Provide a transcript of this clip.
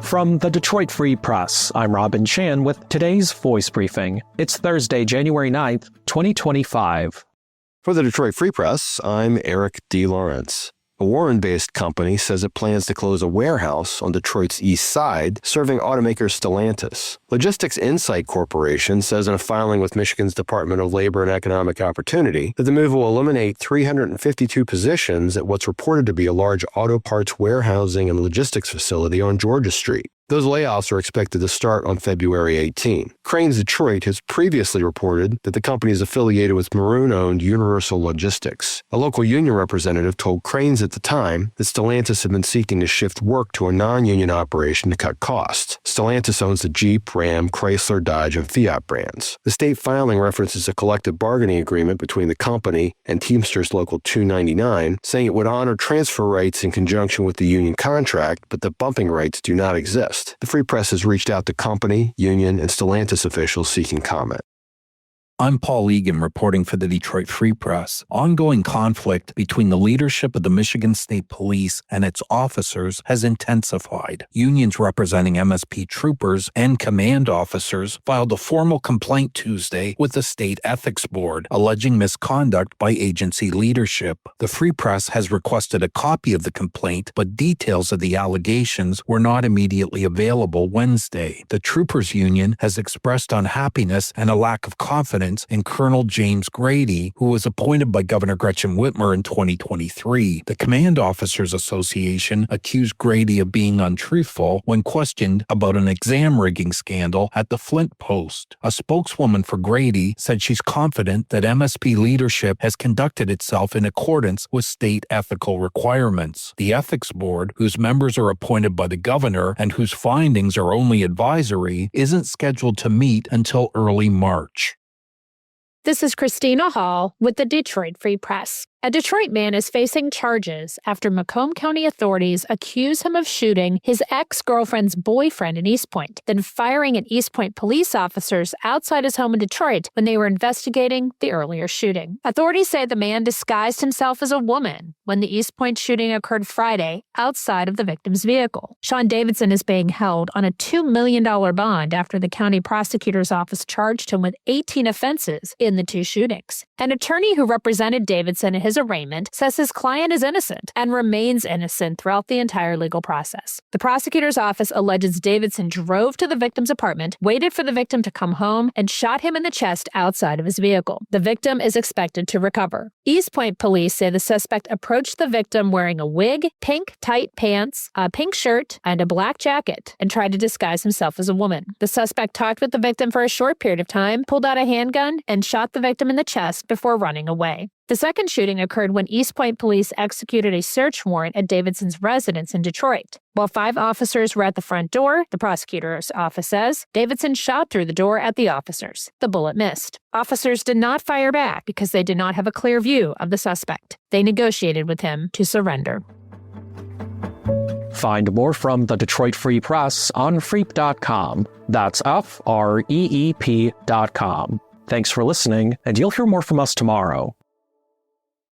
From the Detroit Free Press, I'm Robin Chan with today's Voice Briefing. It's Thursday, January 9th, 2025. For the Detroit Free Press, I'm Eric D. Lawrence. A Warren-based company says it plans to close a warehouse on Detroit's east side, serving automaker Stellantis. Logistics Insight Corporation says in a filing with Michigan's Department of Labor and Economic Opportunity that the move will eliminate 352 positions at what's reported to be a large auto parts warehousing and logistics facility on Georgia Street. Those layoffs are expected to start on February 18. Cranes Detroit has previously reported that the company is affiliated with Maroon-owned Universal Logistics. A local union representative told Cranes at the time that Stellantis had been seeking to shift work to a non-union operation to cut costs. Stellantis owns the Jeep, Ram, Chrysler, Dodge, and Fiat brands. The state filing references a collective bargaining agreement between the company and Teamsters Local 299, saying it would honor transfer rights in conjunction with the union contract, but the bumping rights do not exist. The Free Press has reached out to company, union, and Stellantis officials seeking comment. I'm Paul Egan reporting for the Detroit Free Press. Ongoing conflict between the leadership of the Michigan State Police and its officers has intensified. Unions representing MSP troopers and command officers filed a formal complaint Tuesday with the State Ethics Board, alleging misconduct by agency leadership. The Free Press has requested a copy of the complaint, but details of the allegations were not immediately available Wednesday. The Troopers Union has expressed unhappiness and a lack of confidence in Colonel James Grady, who was appointed by Governor Gretchen Whitmer in 2023. The Command Officers Association accused Grady of being untruthful when questioned about an exam rigging scandal at the Flint Post. A spokeswoman for Grady said she's confident that MSP leadership has conducted itself in accordance with state ethical requirements. The Ethics Board, whose members are appointed by the governor and whose findings are only advisory, isn't scheduled to meet until early March. This is Christina Hall with the Detroit Free Press. A Detroit man is facing charges after Macomb County authorities accuse him of shooting his ex-girlfriend's boyfriend in East Point, then firing at East Point police officers outside his home in Detroit when they were investigating the earlier shooting. Authorities say the man disguised himself as a woman when the East Point shooting occurred Friday outside of the victim's vehicle. Sean Davidson is being held on a $2 million bond after the county prosecutor's office charged him with 18 offenses in the two shootings. An attorney who represented Davidson in his arraignment says his client is innocent and remains innocent throughout the entire legal process. The prosecutor's office alleges Davidson drove to the victim's apartment, waited for the victim to come home, and shot him in the chest outside of his vehicle. The victim is expected to recover. East Point police say the suspect approached the victim wearing a wig, pink tight pants, a pink shirt, and a black jacket, and tried to disguise himself as a woman. The suspect talked with the victim for a short period of time, pulled out a handgun, and shot the victim in the chest before running away. The second shooting occurred when East Point police executed a search warrant at Davidson's residence in Detroit. While 5 officers were at the front door, the prosecutor's office says, Davidson shot through the door at the officers. The bullet missed. Officers did not fire back because they did not have a clear view of the suspect. They negotiated with him to surrender. Find more from the Detroit Free Press on freep.com. That's FREEP.com. Thanks for listening, and you'll hear more from us tomorrow.